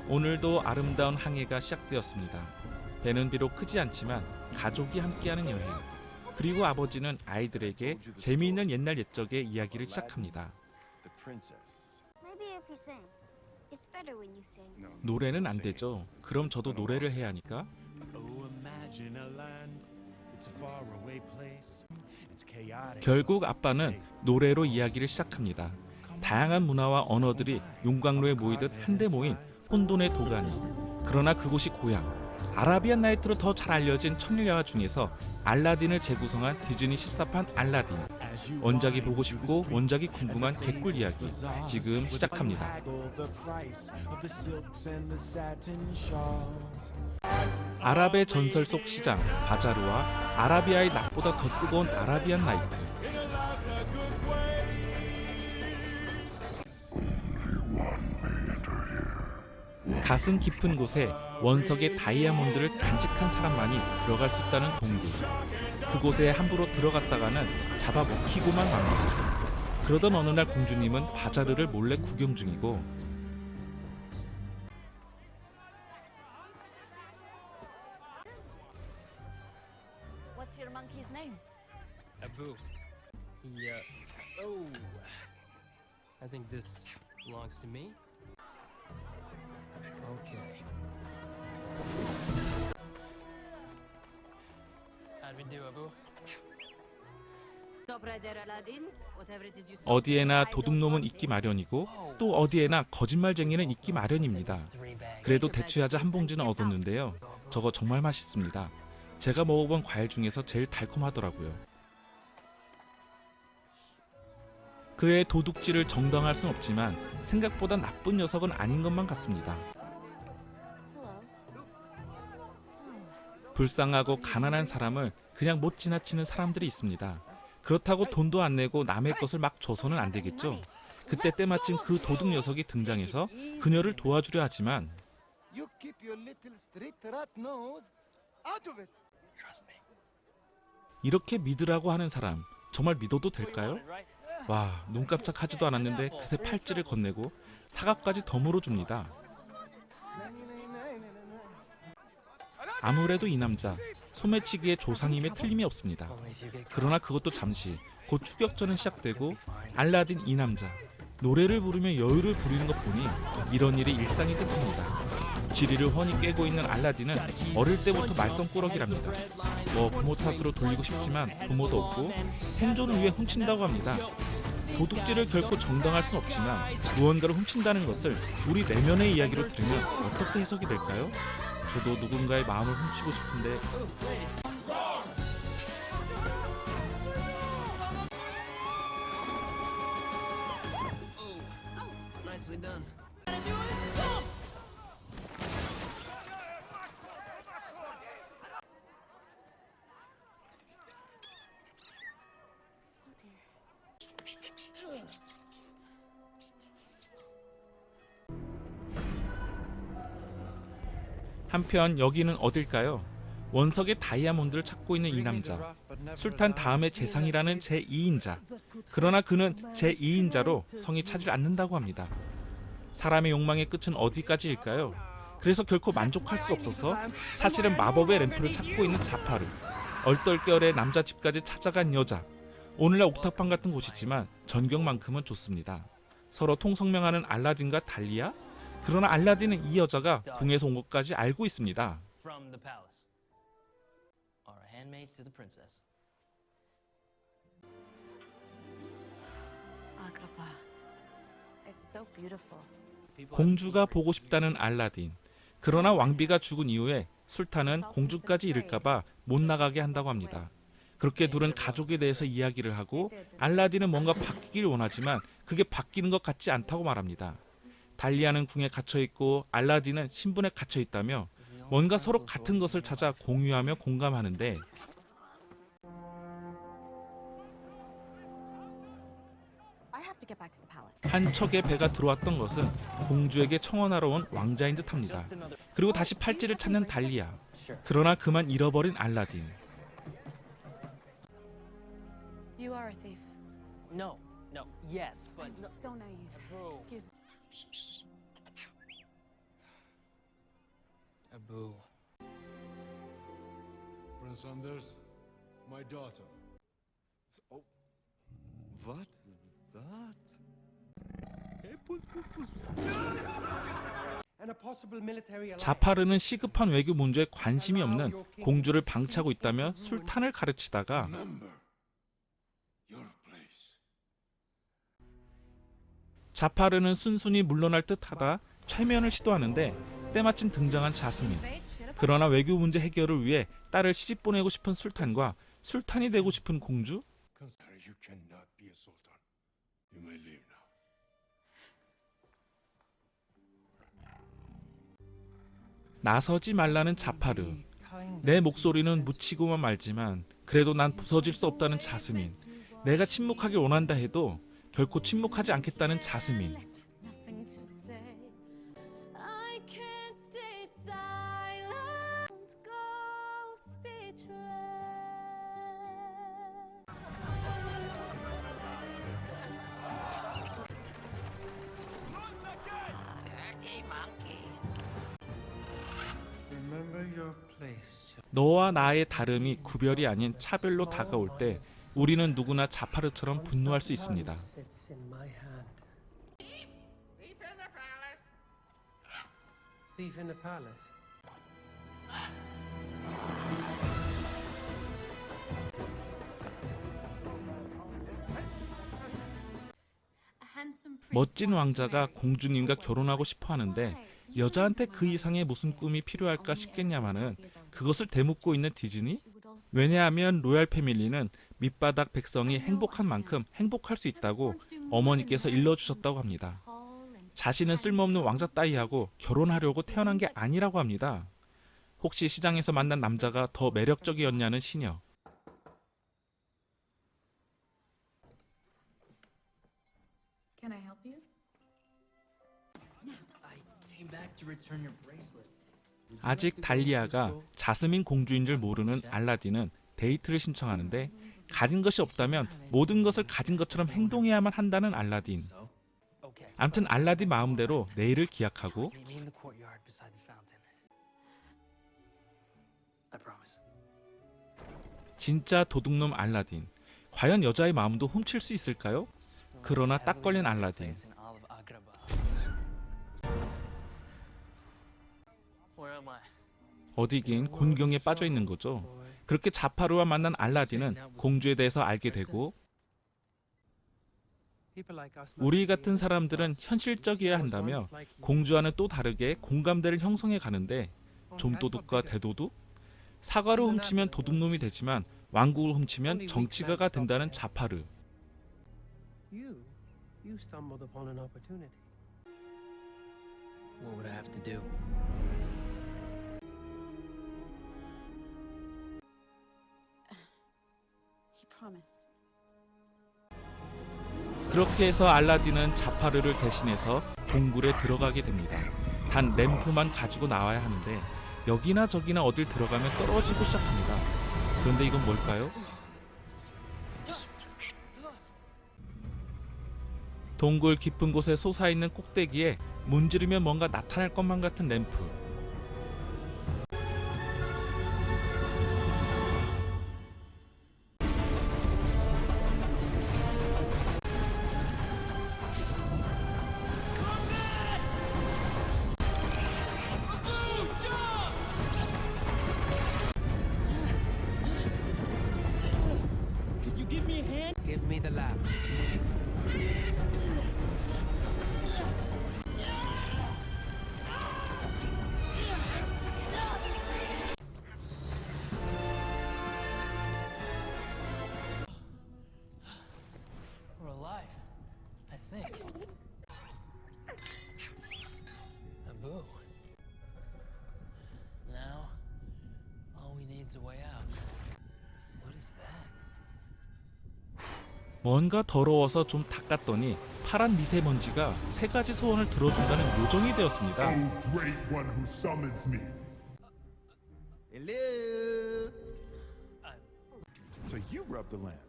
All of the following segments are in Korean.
오늘도 아름다운 항해가 시작되었습니다. 배는 비록 크지 않지만 가족이 함께하는 여행. 그리고 아버지는 아이들에게 재미있는 옛날 옛적의 이야기를 시작합니다. Maybe if you sing. It's better when you sing. 노래는 안 되죠. 그럼 저도 노래를 해야 하니까. 결국 아빠는 노래로 이야기를 시작합니다. 다양한 문화와 언어들이 용광로에 모이듯 한데 모인 혼돈의 도가니. 그러나 그곳이 고향. 아라비안 나이트로 더 잘 알려진 천일야화 중에서 알라딘을 재구성한 디즈니 14판 알라딘. 원작이 보고 싶고 원작이 궁금한 개꿀 이야기 지금 시작합니다. 아랍의 전설 속 시장 바자르와 아라비아의 낮보다 더 뜨거운 아라비안 나이트. 가슴 깊은 곳에 원석의 다이아몬드를 간직한 사람만이 들어갈 수 있다는 동굴. 그곳에 함부로 들어갔다가는 잡아먹히고만 맙니다. 그러던 어느 날 공주님은 바자르를 몰래 구경 중이고 What's your monkey's name? Abu. He, oh. I think this belongs to me. Okay. How'd we do, Abu? 어디에나 도둑놈은 있기 마련이고 또 어디에나 거짓말쟁이는 있기 마련입니다. 그래도 대추야자 한 봉지는 얻었는데요. 저거 정말 맛있습니다. 제가 먹어본 과일 중에서 제일 달콤하더라고요. 그의 도둑질을 정당할 순 없지만 생각보다 나쁜 녀석은 아닌 것만 같습니다. 불쌍하고 가난한 사람을 그냥 못 지나치는 사람들이 있습니다. 그렇다고 돈도 안 내고 남의 것을 막 줘서는 안 되겠죠. 그때 때마침 그 도둑 녀석이 등장해서 그녀를 도와주려 하지만 이렇게 믿으라고 하는 사람 정말 믿어도 될까요? 와, 눈 깜짝하지도 않았는데 그새 팔찌를 건네고 사과까지 덤으로 줍니다. 아무래도 이 남자 소매치기의 조상임에 틀림이 없습니다. 그러나 그것도 잠시. 곧 추격전은 시작되고 알라딘 이 남자 노래를 부르며 여유를 부리는 것 보니 이런 일이 일상이 듯합니다. 지리를 훤히 깨고 있는 알라딘은 어릴 때부터 말썽꾸러기랍니다. 뭐 부모 탓으로 돌리고 싶지만 부모도 없고 생존을 위해 훔친다고 합니다. 도둑질을 결코 정당할 순 없지만 무언가를 훔친다는 것을 우리 내면의 이야기로 들으면 어떻게 해석이 될까요? 저도 누군가의 마음을 훔치고 싶은데 Nicely done. 한편 여기는 어딜까요? 원석의 다이아몬드를 찾고 있는 이 남자 술탄 다음의 재상이라는 제2인자. 그러나 그는 제2인자로 성이 차질 않는다고 합니다. 사람의 욕망의 끝은 어디까지일까요? 그래서 결코 만족할 수 없어서 사실은 마법의 램프를 찾고 있는 자파르. 얼떨결에 남자 집까지 찾아간 여자. 오늘날 옥탑방 같은 곳이지만 전경만큼은 좋습니다. 서로 통성명하는 알라딘과 달리아? 그러나 알라딘은 이 여자가 궁에서 온 것까지 알고 있습니다. From the palace. Our handmaid to the princess. Agrabah. It's so beautiful. 공주가 보고 싶다는 알라딘. 그러나 왕비가 죽은 이후에 술탄은 공주까지 잃을까봐 못 나가게 한다고 합니다. 그렇게 둘은 가족에 대해서 이야기를 하고 알라딘은 뭔가 바뀌길 원하지만 그게 바뀌는 것 같지 않다고 말합니다. 달리아는 궁에 갇혀있고 알라딘은 신분에 갇혀있다며 뭔가 서로 같은 것을 찾아 공유하며 공감하는데 한 척의 배가 들어왔던 것은 공주에게 청혼하러 온 왕자인 듯합니다. 그리고 다시 팔찌를 찾는 달리아. 그러나 그만 잃어버린 알라딘. You are a thief. No, no, yes, but I'm so naive. Excuse me. Boo. Prince Anders, my daughter. Oh, what is that? And a possible military alliance. 자파르는 시급한 외교 문제에 관심이 없는 공주를 방치하고 있다며 술탄을 가르치다가 Remember your place. 자파르는 순순히 물러날 듯하다 최면을 시도하는데 때마침 등장한 자스민. 그러나 외교 문제 해결을 위해 딸을 시집 보내고 싶은 술탄과 술탄이 되고 싶은 공주? Consider you cannot be a sultan. You may leave now. 나서지 말라는 자파르. 내 목소리는 묻히고만 말지만 그래도 난 부서질 수 없다는 자스민. 내가 침묵하길 원한다 해도 결코 침묵하지 않겠다는 자스민. Nothing to say. I can't stay silent. Go speechless. Remember your place. 너와 나의 다름이 구별이 아닌 차별로 다가올 때 우리는 누구나 자파르처럼 분노할 수 있습니다. Sits in my hand. Thief in the palace. 멋진 왕자가 공주님과 결혼하고 싶어 하는데 여자한테 그 이상의 무슨 꿈이 필요할까 싶겠냐마는 그것을 대묻고 있는 디즈니? 왜냐하면 로얄 패밀리는 밑바닥 백성이 행복한 만큼 행복할 수 있다고 어머니께서 일러주셨다고 합니다. 자신은 쓸모없는 왕자 따위하고 결혼하려고 태어난 게 아니라고 합니다. 혹시 시장에서 만난 남자가 더 매력적이었냐는 시녀. Can I help you? I came back to return your bracelet. 아직 달리아가 자스민 공주인 줄 모르는 알라딘은 데이트를 신청하는데 가진 것이 없다면 모든 것을 가진 것처럼 행동해야만 한다는 알라딘. So, okay. 암튼 알라딘 마음대로 내일을 기약하고 Meet me in the courtyard beside the fountain. I promise. 진짜 도둑놈 알라딘. 과연 여자의 마음도 훔칠 수 있을까요? 그러나 딱 걸린 알라딘. Where am I? 어디긴 곤경에 빠져 있는 거죠. 그렇게 자파르와 만난 알라딘은 공주에 대해서 알게 되고 우리 같은 사람들은 현실적이어야 한다며 공주와는 또 다르게 공감대를 형성해 가는데 좀도둑과 대도둑? 사과를 훔치면 도둑놈이 되지만 왕국을 훔치면 정치가가 된다는 자파르. You stumbled upon an opportunity. What would I have to do? He promised. 그렇게 해서 알라딘은 자파르를 대신해서 동굴에 들어가게 됩니다. 단 램프만 가지고 나와야 하는데 여기나 저기나 어딜 들어가면 떨어지고 시작합니다. 그런데 이건 뭘까요? 동굴 깊은 곳에 솟아있는 꼭대기에 문지르면 뭔가 나타날 것만 같은 램프. Give me the lamp. We're alive, I think. Abu. Now, all we need is a way out. What is that? 뭔가 더러워서 좀 닦았더니 파란 미세먼지가 세 가지 소원을 들어준다는 요정이 되었습니다. Great one who summons me. Hello. So you rub the lamp.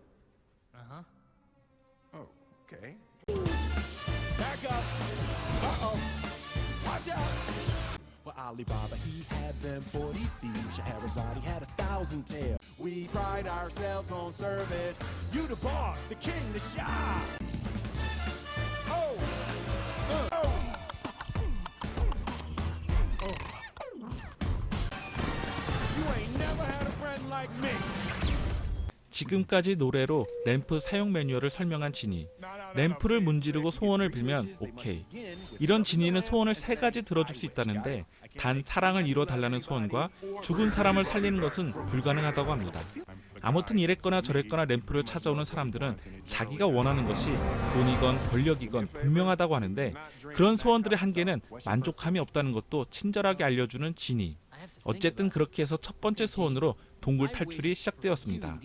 Uh-huh. Okay. Back up. Uh-oh. Watch out. Well, Alibaba, he had them 40 thieves. Scheherazade, he had 1,000 tales. We pride ourselves on service. You the boss, the king, the Shah. Oh, oh. You ain't never had a friend like me. 지금까지 노래로 램프 사용 매뉴얼을 설명한 지니. 램프를 문지르고 소원을 빌면 오케이. 이런 지니는 소원을 3가지 들어줄 수 있다는데 단 사랑을 이뤄 달라는 소원과 죽은 사람을 살리는 것은 불가능하다고 합니다. 아무튼 이랬거나 저랬거나 램프를 찾아오는 사람들은 자기가 원하는 것이 돈이건 권력이건 분명하다고 하는데 그런 소원들의 한계는 만족함이 없다는 것도 친절하게 알려주는 지니. 어쨌든 그렇게 해서 첫 번째 소원으로 동굴 탈출이 시작되었습니다.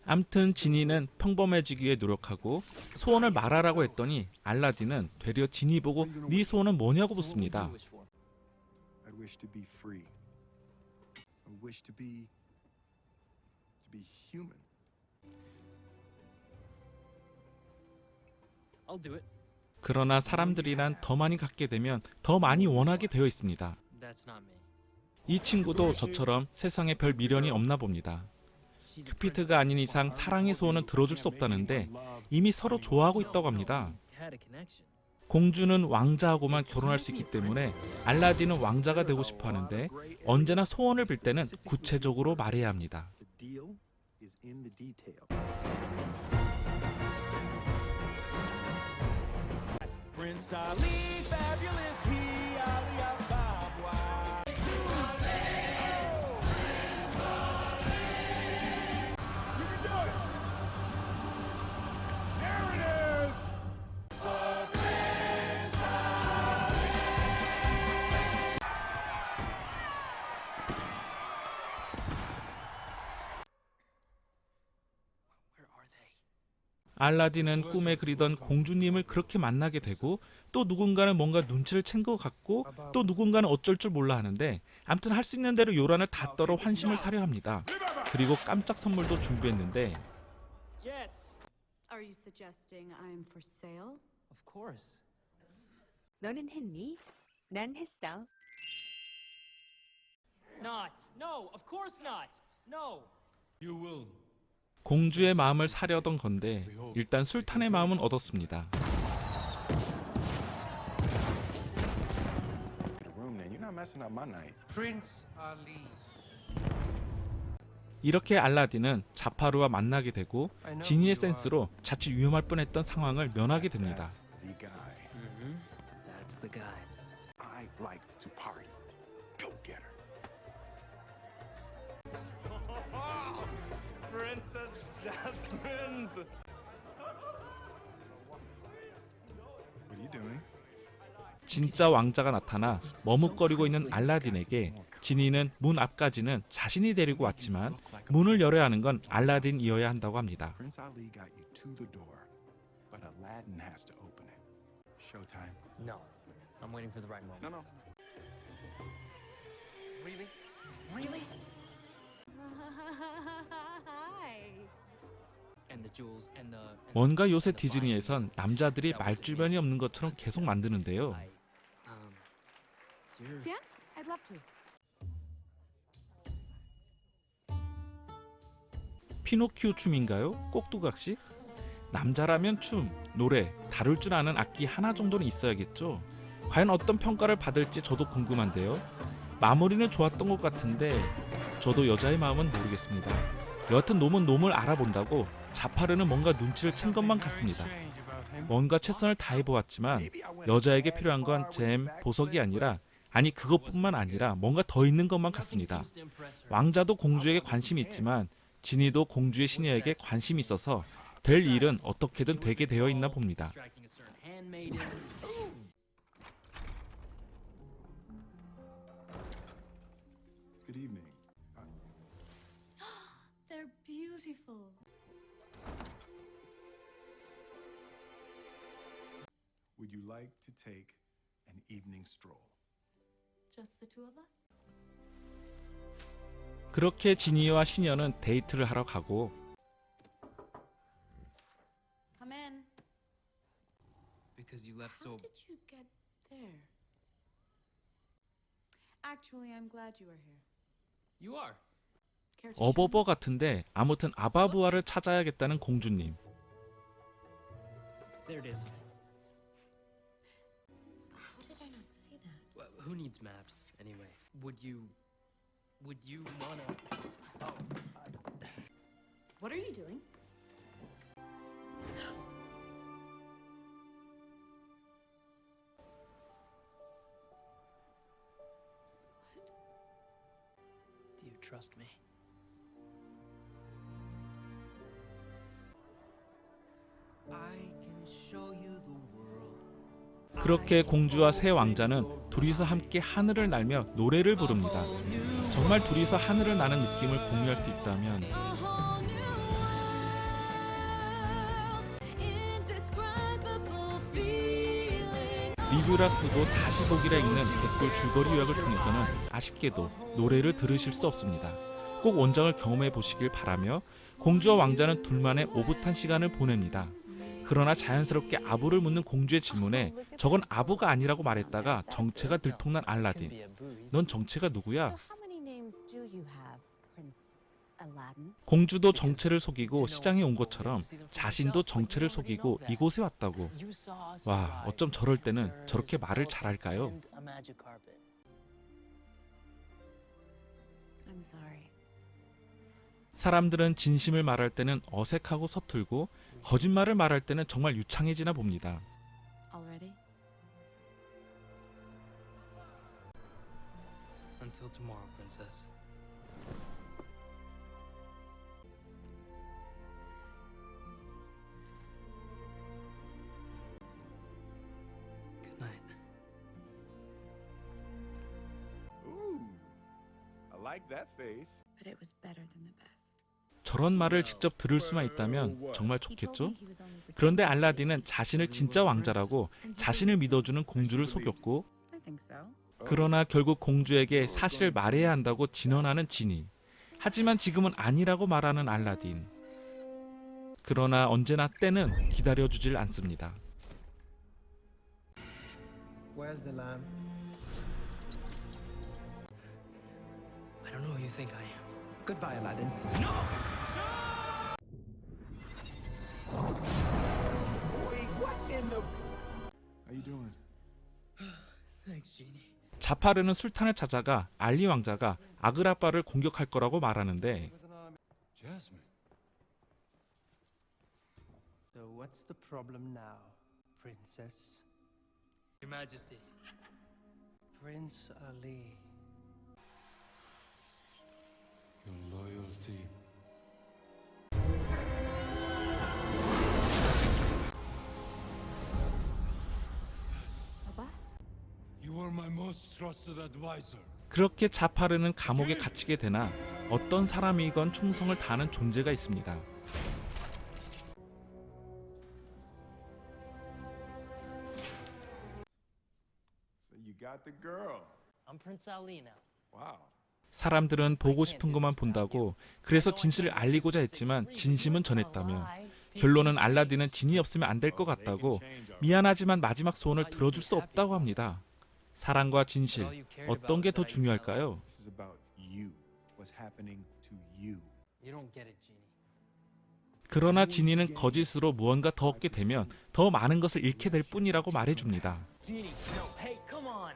암튼 지니는 평범해지기 위해 노력하고 소원을 말하라고 했더니 알라딘은 되려 지니 보고 네 소원은 뭐냐고 묻습니다. I wish to be free. I wish to be human. I'll do it. 그러나 사람들이란 더 많이 갖게 되면 더 많이 원하게 되어 있습니다. That's not me. 이 친구도 저처럼 세상에 별 미련이 없나 봅니다. 큐피드가 아닌 이상 사랑의 소원은 들어줄 수 없다는데 이미 서로 좋아하고 있다고 합니다. Had a connection. 공주는 왕자하고만 결혼할 수 있기 때문에 알라딘은 왕자가 되고 싶어 하는데 언제나 소원을 빌 때는 구체적으로 말해야 합니다. The deal is in the detail. Prince Ali, fabulous he, Ali Ababa. You can do it! There it is! Where are they? 알라딘은 꿈에 그리던 공주님을 그렇게 만나게 되고 또 누군가는 뭔가 눈치를 챈 것 같고 또 누군가는 어쩔 줄 몰라 하는데 암튼 할 수 있는 대로 요란을 다 떨어 환심을 사려 합니다. 그리고 깜짝 선물도 준비했는데 Yes, Are you suggesting I'm for sale? of course. 너는 했니? 난 했어. Not. No, of course not. No. You will. 공주의 마음을 사려던 건데 일단 술탄의 마음은 얻었습니다. Get a room then. You're not messing up my night. Prince Ali. 이렇게 알라딘은 자파루와 만나게 되고 지니의 센스로 자칫 위험할 뻔했던 상황을 면하게 됩니다. That's the guy. Mm-hmm. That's the guy. I like to party. Go get her. Princess Jasmine. What are you doing? 진짜 왕자가 나타나 머뭇거리고 있는 알라딘에게 지니는 문 앞까지는 자신이 데리고 왔지만 문을 열어야 하는 건 알라딘이어야 한다고 합니다. Prince Ali got you to the door, but Aladdin has to open it. Showtime. No. I'm waiting for the right moment. No. Really? Really? Hi. And the jewels and the 뭔가 요새 디즈니에선 남자들이 말주변이 없는 것처럼 계속 만드는데요. you're Dance? I'd love to. 피노키오 춤인가요? 꼭두각시? 남자라면 춤, 노래, 다룰 줄 아는 악기 하나 정도는 있어야겠죠. 과연 어떤 평가를 받을지 저도 궁금한데요. 마무리는 좋았던 것 같은데 저도 여자의 마음은 모르겠습니다. 여하튼 놈은 놈을 알아본다고 자파르는 뭔가 눈치를 챈 것만 같습니다. 뭔가 최선을 다해보았지만 여자에게 필요한 건 잼, 보석이 아니라 아니 그것뿐만 아니라 뭔가 더 있는 것만 같습니다. 왕자도 공주에게 관심이 있지만 지니도 공주의 시녀에게 관심이 있어서 될 일은 어떻게든 되게 되어 있나 봅니다. Good evening. They're beautiful. Would you like to take an evening stroll? Just the two of us? 그렇게 지니와 시녀는 데이트를 하러 가고 Come in. Actually, I'm glad you are here. You are. Care to show me? 어버버 같은데 아무튼 아바부아를 찾아야겠다는 공주님. There it is. How did I not see that? Who needs maps anyway? Would you wanna? Oh, What are you doing? do you trust me? 그렇게 공주와 새 왕자는 둘이서 함께 하늘을 날며 노래를 부릅니다. 정말 둘이서 하늘을 나는 느낌을 공유할 수 있다면 리뷰라 쓰고 다시 보기라 읽는 댓글 줄거리 요약을 통해서는 아쉽게도 노래를 들으실 수 없습니다. 꼭 원작을 경험해 보시길 바라며 공주와 왕자는 둘만의 오붓한 시간을 보냅니다. 그러나 자연스럽게 아부를 묻는 공주의 질문에 저건 아부가 아니라고 말했다가 정체가 들통난 알라딘. 넌 정체가 누구야? So how many names do you have, Prince Aladdin? 공주도 정체를 속이고 시장에 온 것처럼 자신도 정체를 속이고 이곳에 왔다고. 와, 어쩜 저럴 때는 저렇게 말을 잘할까요? A magic carpet. I'm sorry. 사람들은 진심을 말할 때는 어색하고 서툴고 거짓말을 말할 때는 정말 유창해지나 봅니다. Already? Until tomorrow, princess. Good night. Ooh, I like that face. But it was better than the best. 저런 말을 직접 들을 수만 있다면 정말 좋겠죠? 그런데 알라딘은 자신을 진짜 왕자라고 자신을 믿어주는 공주를 속였고 I think so. 그러나 결국 공주에게 사실을 말해야 한다고 진언하는 지니. 하지만 지금은 아니라고 말하는 알라딘. 그러나 언제나 때는 기다려주질 않습니다. Where's the lamb? I don't know who you think I am. Goodbye, Aladdin. Wait, what in the... How you doing? Thanks, Genie. 자파르는 술탄을 찾아가 알리 왕자가 아그라빠를 공격할 거라고 말하는데 Jasmine. So what's the problem now, Princess? Your Majesty. Prince Ali. Your loyalty. Papa? You were my most trusted advisor. 그렇게 자파르는 감옥에 갇히게 되나 어떤 사람이건 충성을 다하는 존재가 있습니다. So you got the girl. I'm Prince Ali now. Wow. 사람들은 보고 싶은 것만 본다고 그래서 진실을 알리고자 했지만 진심은 전했다며 결론은 알라딘은 진이 없으면 안 될 것 같다고 미안하지만 마지막 소원을 들어줄 수 없다고 합니다. 사랑과 진실 어떤 게 더 중요할까요? This is about you. What's happening to you? You don't get it, Genie. 그러나 지니는 거짓으로 무언가 더 얻게 되면 더 많은 것을 잃게 될 뿐이라고 말해줍니다. Genie, no, hey, come on.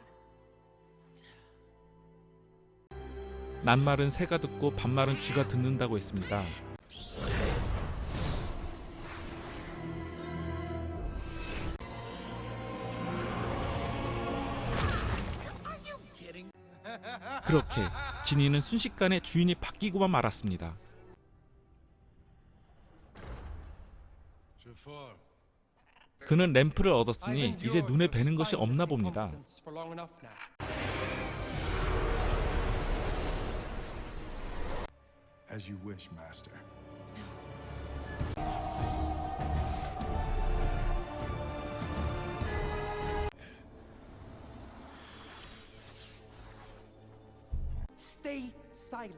낱말은 새가 듣고 반말은 쥐가 듣는다고 했습니다. 그렇게 지니는 순식간에 주인이 바뀌고만 말았습니다. Jafar. 그는 램프를 얻었으니 이제 눈에 뵈는 것이 없나 봅니다. For long enough now. As you wish, Master. Stay silent.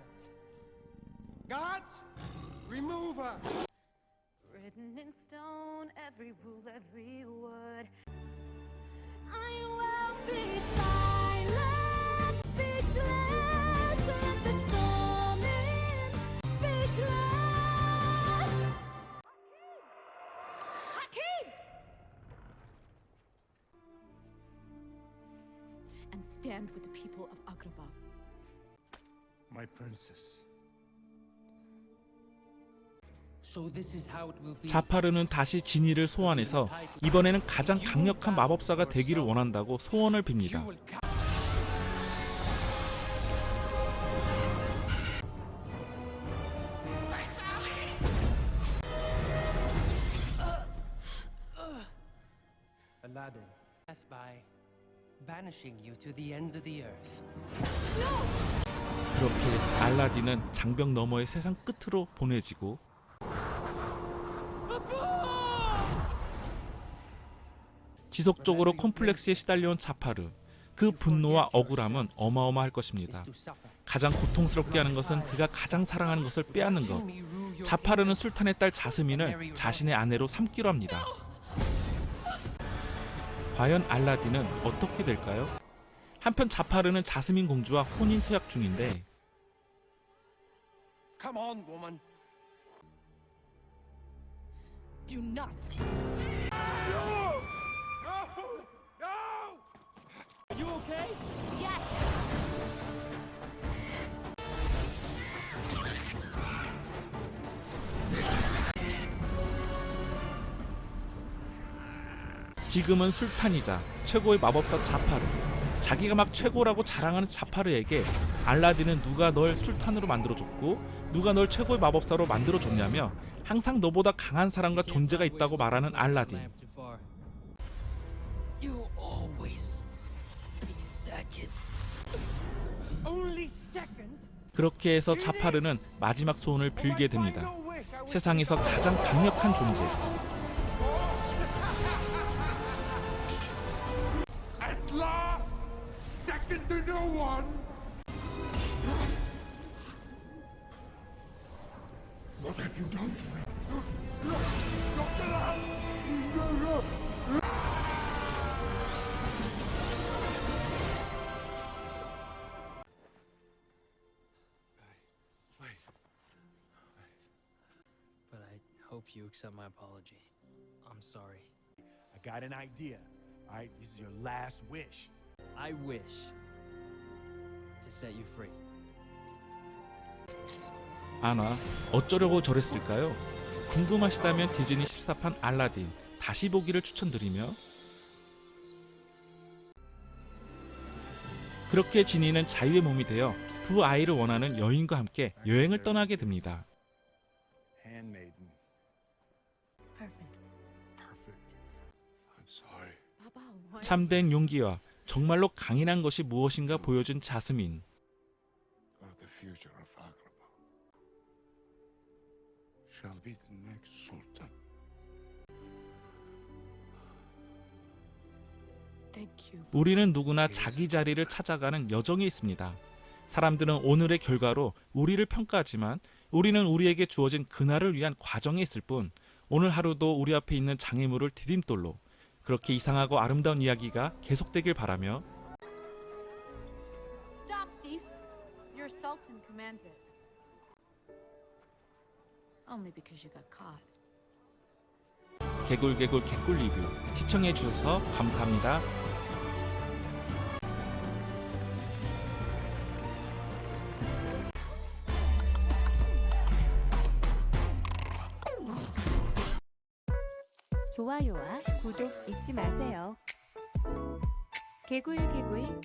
Guards, remove her. Written in stone, every rule, every word. I will be silent, speechless. and stand with the people of Agrabah. My princess. So this is how it will be. 자파르는 다시 지니를 소환해서 이번에는 가장 강력한 마법사가 되기를 원한다고 소원을 빕니다. Aladdin, death by banishing you to the ends of the earth. 그렇게 알라딘은 장벽 너머의 세상 끝으로 보내지고 지속적으로 콤플렉스에 시달려온 자파르. 그 분노와 억울함은 어마어마할 것입니다. 가장 고통스럽게 하는 것은 그가 가장 사랑하는 것을 빼앗는 것. 자파르는 술탄의 딸 자스민을 자신의 아내로 삼기로 합니다. 과연 알라딘은 어떻게 될까요? 한편 자파르는 자스민 공주와 혼인 서약 중인데 Come on, woman. Do not. 지금은 술탄이자 최고의 마법사 자파르. 자기가 막 최고라고 자랑하는 자파르에게 알라딘은 누가 널 술탄으로 만들어줬고 누가 널 최고의 마법사로 만들어줬냐며 항상 너보다 강한 사람과 존재가 있다고 말하는 알라딘. You always be second. Only second? 그렇게 해서 자파르는 마지막 소원을 빌게 됩니다. 세상에서 가장 강력한 존재. At last! Second to no one! What have you done to me? Dr. Lam! Wait. But I hope you accept my apology. I'm sorry. I got an idea. All right, this is your last wish. I wish to set you free. 아나, 어쩌려고 저랬을까요? 궁금하시다면 디즈니 14판 알라딘 다시 보기를 추천드리며 그렇게 지니는 자유의 몸이 되어 두 아이를 원하는 여인과 함께 여행을 떠나게 됩니다. Handmaiden. Perfect. Perfect. I'm sorry. Baba, what? 참된 용기와 정말로 강인한 것이 무엇인가 보여준 자스민. Or the future of Agrabah shall be the next sultan. Thank you. 우리는 누구나 자기 자리를 찾아가는 여정에 있습니다. 사람들은 오늘의 결과로 우리를 평가하지만 우리는 우리에게 주어진 그날을 위한 과정에 있을 뿐 오늘 하루도 우리 앞에 있는 장애물을 디딤돌로 그렇게 이상하고 아름다운 이야기가 계속되길 바라며 Stop, thief. Your sultan commands it. Only because you got caught. 개굴개굴 개꿀 리뷰 시청해주셔서 감사합니다. 좋아요와 구독 잊지 마세요. 개굴개굴